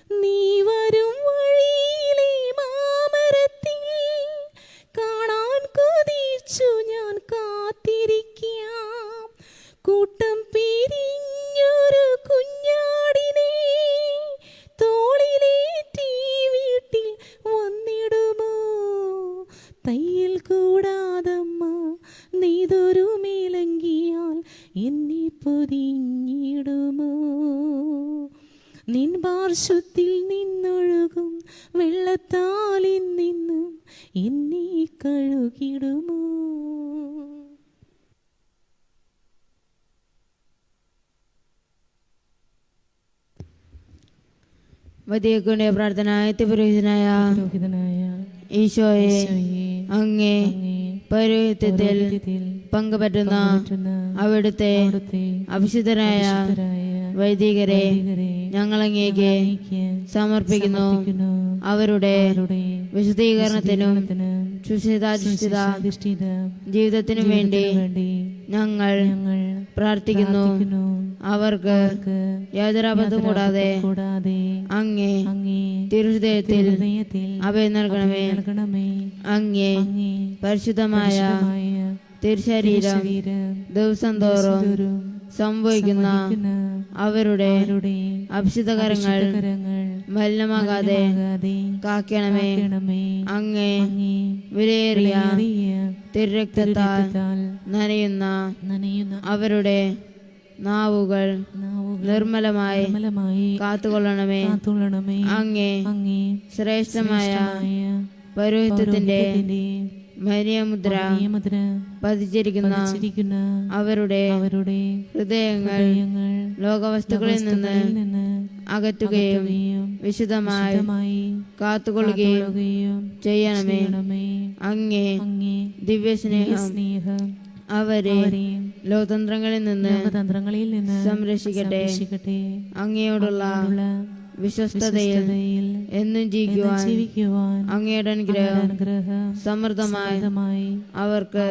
A: നീ വരും വഴിയിലെ മാമരത്തിൽ കാണാൻ കൊതിച്ചു ഞാൻ കാത്തിരിക്കാം. കൂട്ടം പിരിഞ്ഞൊരു കുഞ്ഞാടിനെ തോളിലേറ്റി വീട്ടിൽ വന്നിടുമോ. തയ്യൽ കൂടാതമ്മ നെയ്തൊരു മേലങ്കിയാൽ എന്നെ പൊതിഞ്ഞിടുമോ. നിൻ പാർശ്വത്തിൽ നിന്നൊഴുകും വെള്ളത്താലിൽ നിന്നും എന്നെ കഴുകിടുമോ.
D: വധിയക്കുണ്ടെ പ്രാർത്ഥന പുരോഹിതനായ ഈശോയെ അങ്ങേ പൗരോഹിത്യത്തിൽ പങ്കുപറ്റുന്ന അവിടുത്തെ അഭിഷിക്തരായ വൈദികരെ ഞങ്ങളങ്ങേക്ക് സമർപ്പിക്കുന്നു. അവരുടെ വിശുദ്ധീകരണത്തിനും സുശീതാധിഷ്ഠിത ജീവിതത്തിനും വേണ്ടി ഞങ്ങൾ പ്രാർത്ഥിക്കുന്നു. അവർക്ക് യാതൊരബദ്ധം കൂടാതെ അങ്ങേ തിരുഹൃദയത്തിൽ അഭയം നൽകണമേ. അങ്ങേ പരിശുദ്ധമായ തിരുശരീരം ദിവസം തോറും സംഭവിക്കുന്ന അവരുടെ അഭിഷിക്തകരങ്ങൾ മലിനമാകാതെ കാക്കണമേ. അങ്ങേ വിലയേറിയ തിരുരക്തത്താൽ നനയുന്ന അവരുടെ നാവുകൾ നിർമ്മലമായി കാത്തുകൊള്ളണമേ. അങ്ങേ ശ്രേഷ്ഠമായ പൗരോഹിത്യത്തിന്റെ മരിയമുദ്ര പതിച്ചിരിക്കുന്ന അവരുടെ ഹൃദയങ്ങൾ ലോകവസ്തുക്കളിൽ നിന്ന് അകറ്റുകയും വിശുദ്ധമായി കാത്തുകൊള്ളുകയും ചെയ്യണമേ. അങ്ങേ ദിവ്യസ്നേഹം അവരെ ലോകതന്ത്രങ്ങളിൽ നിന്ന് സംരക്ഷിക്കട്ടെ. അങ്ങയോടുള്ള വിശ്വസ്തതയിൽ എന്നും ജീവിക്കുവാൻ അങ്ങയുടെ അനുഗ്രഹം സമൃദ്ധമായി അവർക്ക്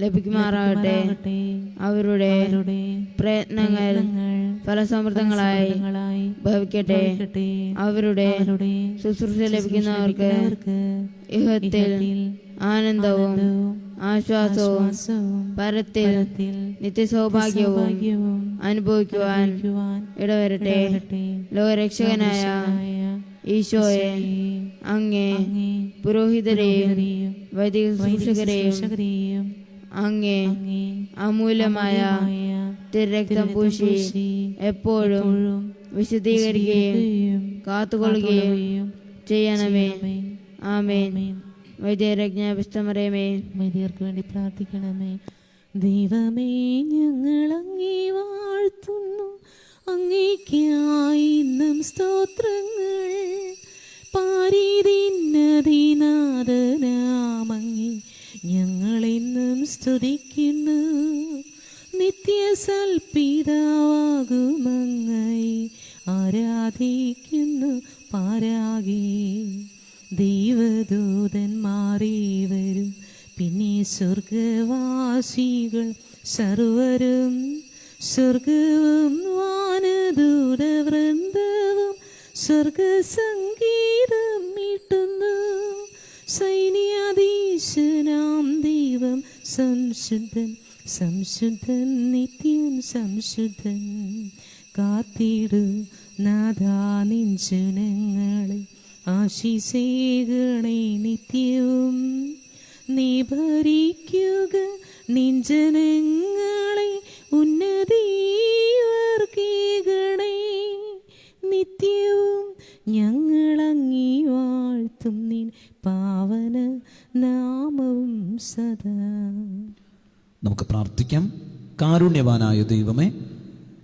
D: ലഭിക്കുമാറാകട്ടെ. അവരുടെ പ്രയത്നങ്ങൾ ഫലസമൃദ്ധങ്ങളായി ഭവിക്കട്ടെ. അവരുടെ ശുശ്രൂഷ ലഭിക്കുന്നവർക്ക് ഇഹത്തിൽ ആനന്ദവും ആശ്വാസവും പരത്തിൽ നിത്യസൗഭാഗ്യവും അനുഭവിക്കുവാൻ ഇടവരട്ടെ. ലോകരക്ഷകനായ ഈശോയെ അങ്ങേ പുരോഹിതരെയും വൈദിക ശുശ്രൂഷകരെയും അങ്ങേ അമൂല്യമായ തിരുരക്തം പൂശി എപ്പോഴും വിശുദ്ധീകരിക്കുകയും കാത്തുകൊള്ളുകയും ചെയ്യണമേ. ആമേൻ. വൈദ്യരജ്ഞാപിഷ്ടമറിയമേ,
A: വൈദ്യർക്ക് വേണ്ടി പ്രാർത്ഥിക്കണമേ. ദൈവമേ, ഞങ്ങൾ അങ്ങേ വാഴ്ത്തുന്നു. അങ്ങേക്കായി ഇന്നും സ്തോത്രങ്ങൾ. പാരീതിന്നതിനാഥനാമങ്ങേ ഞങ്ങളെന്നും സ്തുതിക്കുന്നു. നിത്യസൽപിതാവാകുമങ്ങയെ ആരാധിക്കുന്നു പാരാകെ. ദൈവദൂതന്മാരേവരും പിന്നെ സ്വർഗവാസികൾ സർവരും സ്വർഗവും വാനദൂതവൃന്ദവും സ്വർഗസംഗീതം മീട്ടുന്നു. സൈന്യാധീശനാം ദൈവം സംശുദ്ധൻ സംശുദ്ധൻ നിത്യം സംശുദ്ധൻ. കാത്തിടു നാഥാ നിൻ ജനങ്ങളെ ആശിസേകണേ നിത്യവും. നീ ഭരിക്കുക നിൻ ജനങ്ങളെ ഉന്നതിവർഗീകണേ. നിത്യവും ഞങ്ങൾ അങ്ങേ വാഴ്ത്തും നിൻ പാവന നാമവും സദാ.
B: നമുക്ക് പ്രാർത്ഥിക്കാം. കാരുണ്യവാനായ ദൈവമേ,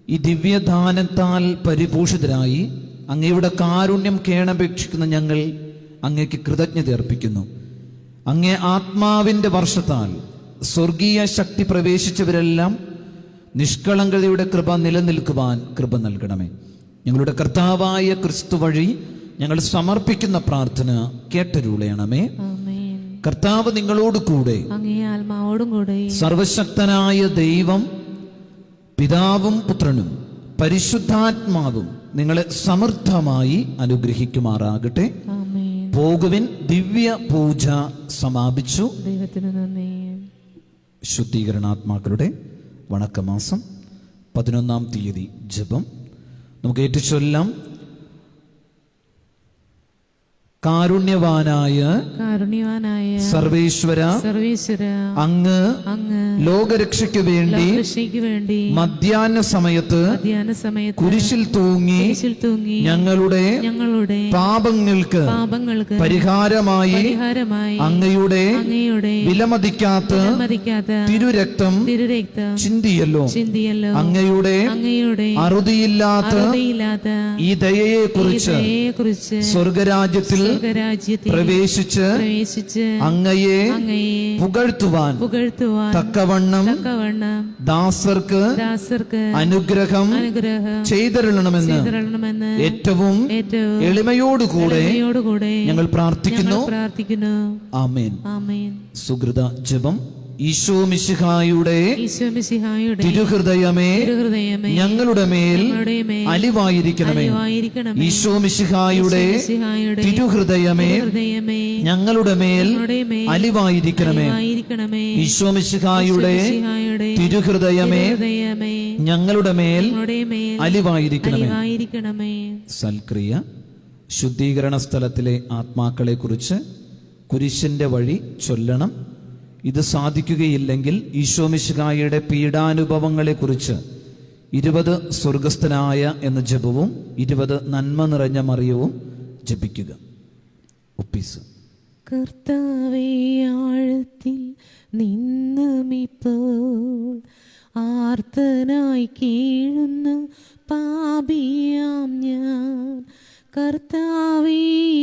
B: ഈ ദിവ്യദാനത്താൽ പരിപോഷിതരായി അങ്ങയുടെ കാരുണ്യം കേണപേക്ഷിക്കുന്ന ഞങ്ങൾ അങ്ങേക്ക് കൃതജ്ഞത അർപ്പിക്കുന്നു. അങ്ങേ ആത്മാവിൻ്റെ വർഷത്താൽ സ്വർഗീയ ശക്തി പ്രവേശിച്ചവരെല്ലാം നിഷ്കളങ്കതയുടെ കൃപ നിലനിൽക്കുവാൻ കൃപ നൽകണമേ. ഞങ്ങളുടെ കർത്താവായ ക്രിസ്തു വഴി ഞങ്ങൾ സമർപ്പിക്കുന്ന പ്രാർത്ഥന കേട്ടരുളയണമേ. കർത്താവ് നിങ്ങളോട് കൂടെ,
A: അങ്ങേ ആത്മാവോടും കൂടെ.
B: സർവശക്തനായ ദൈവം പിതാവും പുത്രനും പരിശുദ്ധാത്മാവും നിങ്ങളെ സമൃദ്ധമായി അനുഗ്രഹിക്കുമാറാകട്ടെ. പോകുവിൻ. ദിവ്യ പൂജ സമാപിച്ചു.
A: ദൈവത്തിന് നന്ദി.
B: ശുദ്ധീകരണാത്മാക്കളുടെ വണക്കമാസം 11-ാം തീയതി ജപം നമുക്ക് ഏറ്റുചൊല്ലാം. കാരുണ്യവാനായ സർവേശ്വര അങ്ങ് ലോകരക്ഷയ്ക്ക് വേണ്ടി മധ്യാഹ്ന സമയത്ത് കുരിശിൽ തൂങ്ങി ഞങ്ങളുടെ പാപങ്ങൾക്ക് പരിഹാരമായി അങ്ങയുടെ വിലമതിക്കാത്ത തിരുരക്തം ചിന്തിയല്ലോ. അങ്ങയുടെ അറുതിയില്ലാത്ത ഈ ദയയെ കുറിച്ച് സ്വർഗരാജ്യത്തിൽ പ്രവേശിച്ച് അങ്ങയെ പുകഴ്ത്തുവാൻ തക്കവണ്ണം ദാസർക്ക് അനുഗ്രഹം ചെയ്തരുളണമെന്ന് ഏറ്റവും എളിമയോടുകൂടെ ഞങ്ങൾ പ്രാർത്ഥിക്കുന്നു. ആമേൻ. സുഹൃത ജപം. ഈശോ മിശിഹായുടെ തിരുഹൃദയമേ ഞങ്ങളുടെ മേൽ അലിവായിരിക്കണമേ. ഈശോ മിശിഹായുടെ തിരുഹൃദയമേ ഞങ്ങളുടെ മേൽ അലിവായിരിക്കണമേ. ഈശോ മിശിഹായുടെ തിരുഹൃദയമേ ഞങ്ങളുടെ മേൽ അലിവായിരിക്കണമേ. സൽക്രിയ. ശുദ്ധീകരണ സ്ഥലത്തിലെ ആത്മാക്കളെ കുറിച്ച് കുരിശിന്റെ വഴി ചൊല്ലണം. ഇത് സാധിക്കുകയില്ലെങ്കിൽ ഈശോ മിശിഹായുടെ പീഡാനുഭവങ്ങളെ കുറിച്ച് 20 സ്വർഗസ്ഥനായ എന്ന ജപവും 20 നന്മ നിറഞ്ഞ മറിയവും ജപിക്കുക. ഒപ്പീസ്.
A: കർത്താവേ, ആഴത്തിൽ നിന്നുമിപ്പോൾ ആർത്തനായി കീഴുന്ന പാപിയാം ഞാൻ. കർത്താവേ,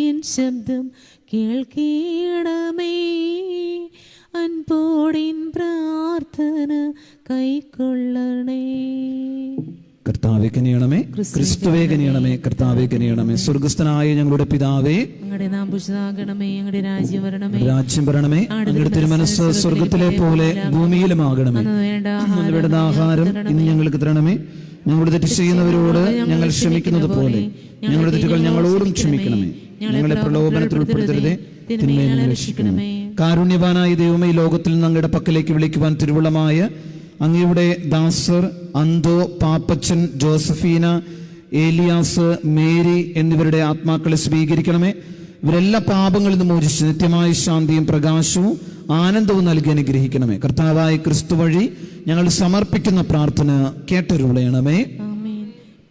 A: എൻ ശബ്ദം കേൾക്കണമേ. അൻപോടിൻ പ്രാർത്ഥന കൈക്കൊള്ളണേ.
B: കർത്താവേ കനിയണമേ, ക്രിസ്തുവേ കനിയണമേ, കർത്താവേ കനിയണമേ. സ്വർഗസ്ഥനായ ഞങ്ങളുടെ പിതാവേ,
A: അങ്ങയുടെ നാമം പൂജിതമാകണമേ. അങ്ങയുടെ രാജ്യം വരണമേ.
B: രാജ്യം വരണമേ. അങ്ങയുടെ തിരുമനസ്സ് സ്വർഗത്തിലെ പോലെ ഭൂമിയിലുമാകണമേ. വേണ്ട ആഹാരം ഇന്ന് ഞങ്ങൾക്ക് തരണമേ. ഞങ്ങളുടെ തെറ്റ് ചെയ്യുന്നവരോട് ഞങ്ങൾ ക്ഷമിക്കുന്നത് പോലെ ഞങ്ങളുടെ തെറ്റുകൾ ഞങ്ങളോടും ക്ഷമിക്കണമേ. ഞങ്ങളെ പ്രലോഭനത്തിൽ ഉൾപ്പെടുത്തരുതേ, തിന്മയിൽ നിന്ന് രക്ഷിക്കണമേ. കാരുണ്യവാനായ ദൈവമേ, ലോകത്തിൽ നിന്ന് അങ്ങയുടെ പക്കലേക്ക് വിളിക്കുവാൻ തിരുവുള്ളമായ അങ്ങയുടെ ദാസർ അന്തോ, പാപ്പച്ചൻ, ജോസഫീന, ഏലിയാസ്, മേരി എന്നിവരുടെ ആത്മാക്കളെ സ്വീകരിക്കണമേ. ഇവരെല്ലാ പാപങ്ങളിൽ നിന്ന് മോചിച്ച് നിത്യമായ ശാന്തിയും പ്രകാശവും ആനന്ദവും നൽകി അനുഗ്രഹിക്കണമേ. കർത്താവായ ക്രിസ്തു വഴി ഞങ്ങൾ സമർപ്പിക്കുന്ന പ്രാർത്ഥന കേട്ടരുളയണമേ.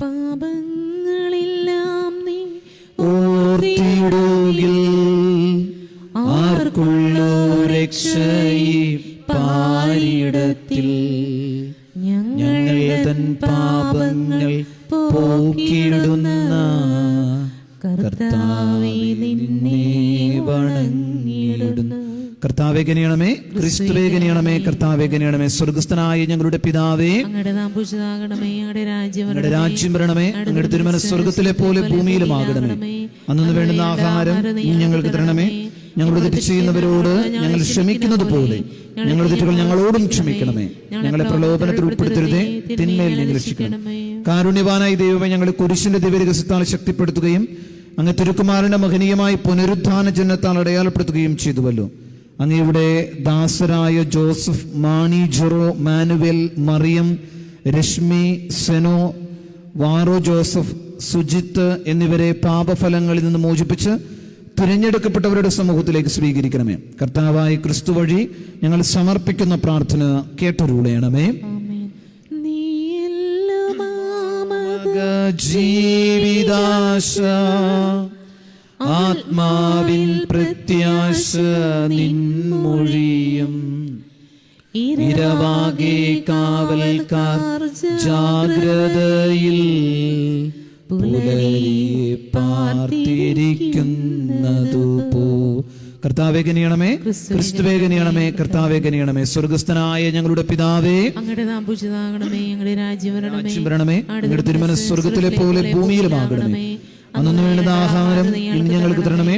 A: പാപങ്ങളെല്ലാം നീ
B: ഓർത്തിടുകിൽ ആർക്കുള്ളോ രക്ഷയി പാരിടത്തിൽ. ഞങ്ങൾ തൻ പാപങ്ങൾ പോക്കിടുന്ന കർത്താവേ നിന്നെ വണങ്ങിടുന്നു. കർത്താവേ കനിയണമേ, ക്രിസ്തുവേ കനിയണമേ, കർത്താവേ കനിയണമേ. സ്വർഗസ്ഥനായ ഞങ്ങളുടെ പിതാവേ,
A: അങ്ങയുടെ നാമം പൂജിതമാകണമേ. അങ്ങയുടെ
B: രാജ്യം വരണമേ. അങ്ങയുടെ തിരുമനസ്സ് സ്വർഗത്തിലെ പോലെ ഭൂമിയിലുമാകണമേ. അന്നു വേണ്ടുന്ന ആഹാരം ഞങ്ങൾക്ക് തരണമേ. ഞങ്ങളുടെ തെറ്റ് ചെയ്യുന്നവരോട് ഞങ്ങൾ ക്ഷമിക്കുന്നത് പോലെ ഞങ്ങളുടെ തെറ്റുകൾ ഞങ്ങളോടും ക്ഷമിക്കണമേ. ഞങ്ങളെ പ്രലോഭനത്തിൽ ഉൾപ്പെടുത്തരുതേ, തിന്മയിൽ നിന്ന് രക്ഷിക്കണമേ. കാരുണ്യവാനായ ദൈവമേ, ഞങ്ങളെ കുരിശിന്റെ ദിവ്യരഹസ്യത്താൽ ശക്തിപ്പെടുത്തുകയും അങ്ങ് തിരുക്കുമാരന്റെ മഹനീയമായ പുനരുത്ഥാന ജന്മത്താൽ അടയാളപ്പെടുത്തുകയും ചെയ്തുവല്ലോ. അങ്ങയുടെ ദാസരായ Joseph, Mani, Jero, Manuel, Mariyam, Rashmi, Seno, Varo Joseph, Sujith എന്നിവരെ പാപഫലങ്ങളിൽ നിന്ന് മോചിപ്പിച്ച് തിരഞ്ഞെടുക്കപ്പെട്ടവരുടെ സമൂഹത്തിലേക്ക് സ്വീകരിക്കണമേ. കർത്താവായ ക്രിസ്തു വഴി ഞങ്ങൾ സമർപ്പിക്കുന്ന പ്രാർത്ഥന കേട്ടരുളയണമേ. ജീവിതാശ ആത്മാവിൻ പ്രത്യാശ നിൻമൊഴിയും ഇരവാകെ കാവൽക്കാർ ജാഗ്രതയിൽ പുലരിയെ പാർത്തിരിക്കുന്നതു പോ. കർത്താവേ കനിയണമേ, ക്രിസ്തുവേ കനിയണമേ, കർത്താവേ കനിയണമേ. സ്വർഗസ്ഥനായ ഞങ്ങളുടെ പിതാവേ,
A: അങ്ങയുടെ നാമം പൂജിതമാകണമേ. അങ്ങയുടെ രാജ്യം
B: വരണമേ. അങ്ങയുടെ തിരുമനസ്സ് സ്വർഗത്തിലെ പോലെ ഭൂമിയിലുമാകണമേ. അന്നു വേണ്ടുന്ന ആഹാരം ഇന്ന് ഞങ്ങൾക്ക് തരണമേ.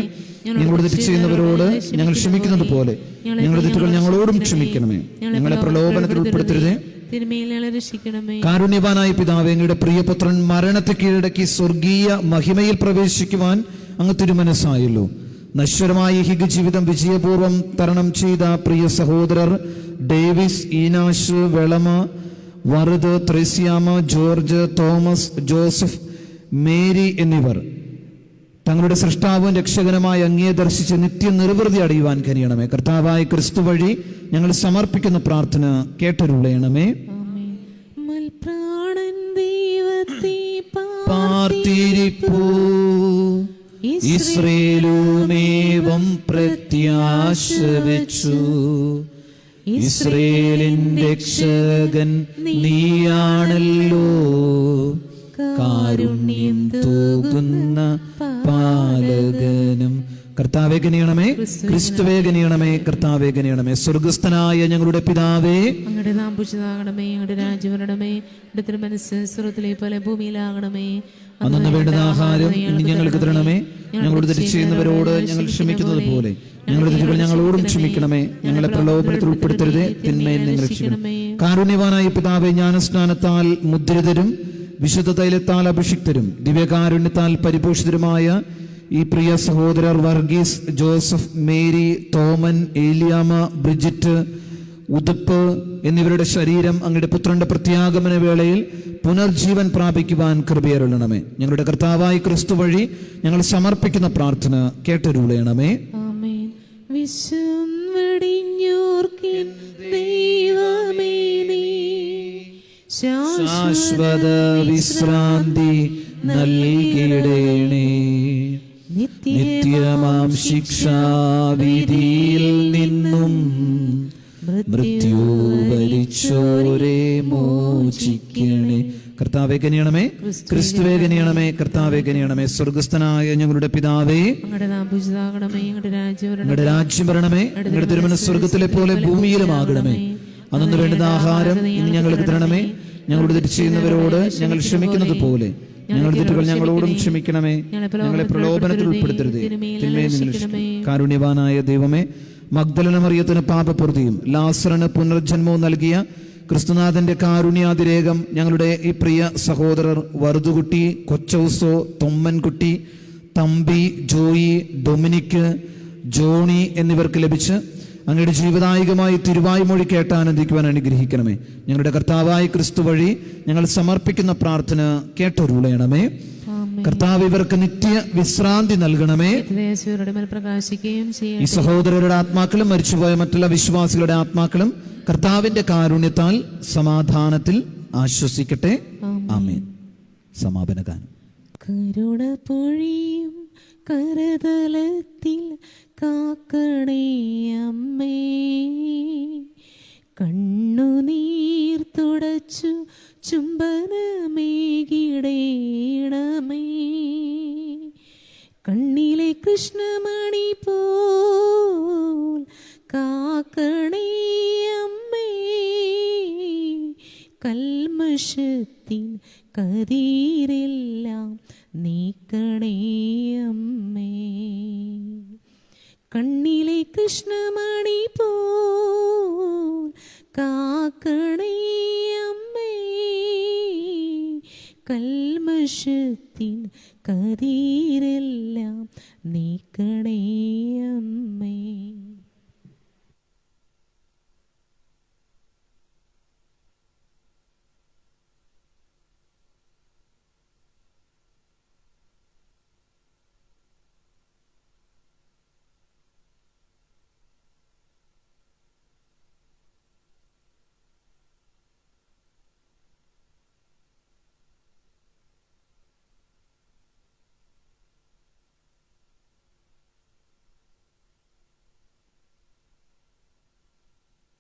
B: ഞങ്ങളുടെ തെറ്റ് ചെയ്യുന്നവരോട് ഞങ്ങൾ ക്ഷമിക്കുന്നത് പോലെ ഞങ്ങളുടെ തെറ്റുകൾ ഞങ്ങളോടും ക്ഷമിക്കണമേ. ഞങ്ങളെ പ്രലോഭനത്തിൽ ഉൾപ്പെടുത്തരുതേ, കാരുണ്യവാനായ പിതാവേ, അങ്ങയുടെ പ്രിയപുത്രൻ മരണത്തെ കീഴടക്കി സ്വർഗീയ മഹിമയിൽ പ്രവേശിക്കുവാൻ അങ്ങ് തിരുമനസ്സായല്ലോ. നശ്വരമായ ഹിക ജീവിതം വിജയപൂർവ്വം തരണം ചെയ്ത പ്രിയ സഹോദരർ Davis, Eenash, Velama, Varuth, Thresiama, George, Thomas, Joseph, Mary എന്നിവർ തങ്ങളുടെ സൃഷ്ടാവും രക്ഷകനുമായ അങ്ങയെ ദർശിച്ച് നിത്യ നിർവൃതി അടയുവാൻ കനിയണമേ. കർത്താവായ ക്രിസ്തു വഴി ഞങ്ങൾ സമർപ്പിക്കുന്ന പ്രാർത്ഥന കേട്ടരുളയണമേ. പാർത്തിരിപ്പൂ ഇസ്രയേലുമേവം പ്രത്യാശ വെച്ചു. ഇസ്രയേലിൻ രക്ഷകൻ നീയാണല്ലോ, കാരുണ്യം തൂകുന്ന പാലകനും. കർത്താവേ ഗനിയണമേ, ക്രിസ്തുവേ ഗനിയണമേ, കർത്താവേ ഗനിയണമേ. സ്വർഗസ്ഥനായ ഞങ്ങളുടെ പിതാവേ,
A: അങ്ങയുടെ നാമം പൂജിതമാകണമേ, അങ്ങയുടെ രാജ്യം വരണമേ, അങ്ങയുടെ തിരുമനസ്സ് സ്വർഗ്ഗത്തിലെ പോലെ ഭൂമിയിലാകണമേ.
B: അന്നു വേണ്ടുന്ന ആഹാരം ഇനി ഞങ്ങൾക്ക് തരണമേ. ഞങ്ങളോട് തെറ്റ് ചെയ്യുന്നവരോട് ഞങ്ങൾ ക്ഷമിക്കുന്നത് പോലെ ഞങ്ങളുടെ തെറ്റുകൾ ഞങ്ങളോടും ക്ഷമിക്കണമേ. ഞങ്ങളെ പ്രലോഭനത്തിൽ ഉൾപ്പെടുത്തരുതേ, തിന്മയിൽ നിങ്ങൾ രക്ഷിക്കണമേ. കാരുണ്യവാനായ പിതാവേ, ജ്ഞാനസ്നാനത്താൽ മുദ്രിതരും വിശുദ്ധ തൈലത്താൽ അഭിഷിക്തരും ദിവ്യകാരുണ്യത്താൽ പരിപോഷിതരുമായ ഈ പ്രിയ സഹോദരർ Varghese, Joseph, Mary, Thoman, Eliyama, Bridget, Uthup എന്നിവരുടെ ശരീരം അങ്ങയുടെ പുത്രന്റെ പ്രത്യാഗമന വേളയിൽ പുനർജീവൻ പ്രാപിക്കുവാൻ കൃപയരുളണമേ. ഞങ്ങളുടെ കർത്താവായ ക്രിസ്തു വഴി ഞങ്ങൾ സമർപ്പിക്കുന്ന പ്രാർത്ഥന കേട്ടരുളയണമേ. ശാശ്വത വിശ്രാന്തി നൽകിയിടേണേ. നിത്യമാം ശിക്ഷാവിധിയിൽ നിന്നും മൃത്യു വരിച്ചോരെ മോചിക്കണേ. കർത്താവേ ഗനിയണമേ, ക്രിസ്തുവേ ഗനിയണമേ, കർത്താവേ ഗനിയണമേ. സ്വർഗസ്ഥനായ ഞങ്ങളുടെ പിതാവേ, അങ്ങയുടെ രാജ്യം വരണമേ, അങ്ങയുടെ തിരുമനസ്സ് സ്വർഗത്തിലെ പോലെ ഭൂമിയിലുമാകണമേ. അന്നു വേണ്ടുന്ന ആഹാരം ഇനി ഞങ്ങൾക്ക് തരണമേ. ഞങ്ങളോട് തെറ്റ് ചെയ്യുന്നവരോട് ഞങ്ങൾ ക്ഷമിക്കുന്നത് പോലെ ഞങ്ങളുടെ തെറ്റുകൾ ഞങ്ങളോടും ക്ഷമിക്കണമേ. ഞങ്ങളെ പ്രലോഭനത്തിൽ ഉൾപ്പെടുത്തരുതേ, തിന്മയിൽ നിങ്ങൾ രക്ഷിക്കണമേ. കാരുണ്യവാനായ ദൈവമേ, മഗ്ദലന മറിയത്തിന് പാപപ്രതിയും ലാസറിന് പുനർജന്മവും നൽകിയ ക്രിസ്തുനാഥന്റെ കാരുണ്യാതിരേകം ഞങ്ങളുടെ ഈ പ്രിയ സഹോദരർ വറുതുകുട്ടി, കൊച്ചൗസോ, തൊമ്മൻകുട്ടി, തമ്പി, ജോയി, ഡൊമിനിക്ക്, ജോണി എന്നിവർക്ക് ലഭിച്ച് അങ്ങയുടെ ജീവദായകമായി തിരുവായ്മൊഴി കേട്ട് ആനന്ദിക്കുവാൻ അനുഗ്രഹിക്കണമേ. ഞങ്ങളുടെ കർത്താവായ ക്രിസ്തു വഴി ഞങ്ങൾ സമർപ്പിക്കുന്ന പ്രാർത്ഥന കേട്ടരുളയണമേ. കർത്താവ് ഇവർക്ക് നിത്യ വിശ്രാന്തി നൽകണമേ. ഈ സഹോദരരുടെ ആത്മാക്കളും മരിച്ചുപോയ മറ്റുള്ള വിശ്വാസികളുടെ ആത്മാക്കളും കർത്താവിന്റെ കാരുണ്യത്താൽ സമാധാനത്തിൽ ആശ്വസിക്കട്ടെ. ആമേൻ. സമാപന ഗാനം.
A: കരുണ പൊഴിയും കരതലത്തിൽ കാക്കണേ അമ്മേ, കണ്ണുനീർ തുടച്ചു ചുംബനമേകിടേണമേ, കണ്ണിലെ കൃഷ്ണമണി പോൽ കാക്കണേ അമ്മേ, കൽമഷത്തിൻ കതിരെല്ലാം നീക്കണേ അമ്മേ, കണ്ണിലെ കൃഷ്ണമണി പോൽ കാക്കണേ അമ്മേ, കൽമഷത്തിൻ കതിരെല്ലാം നീക്കണേ അമ്മേ.